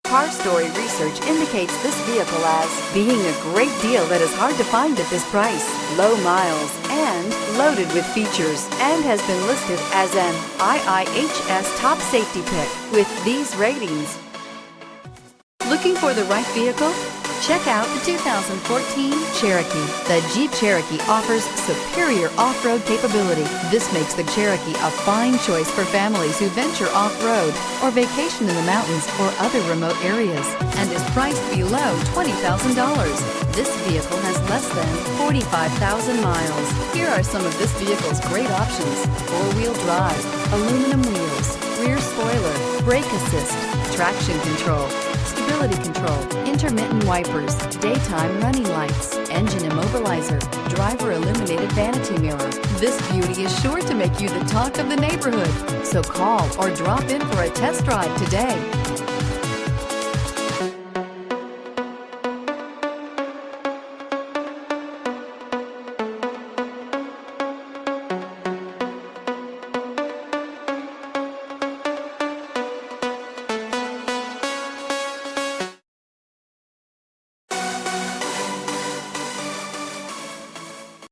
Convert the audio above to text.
Car Story research indicates this vehicle as being a great deal that is hard to find at this price, low miles, and loaded with features, and has been listed as an IIHS top safety pick with these ratings. Looking for the right vehicle? Check out the 2014 Cherokee. The Jeep Cherokee offers superior off-road capability. This makes the Cherokee a fine choice for families who venture off-road or vacation in the mountains or other remote areas, and is priced below $20,000. This vehicle has less than 45,000 miles. Here are some of this vehicle's great options: four-wheel drive, aluminum wheels, rear spoiler, brake assist, traction control, stability control, intermittent wipers, daytime running lights, engine immobilizer, driver illuminated vanity mirror. This beauty is sure to make you the talk of the neighborhood. So call or drop in for a test drive today.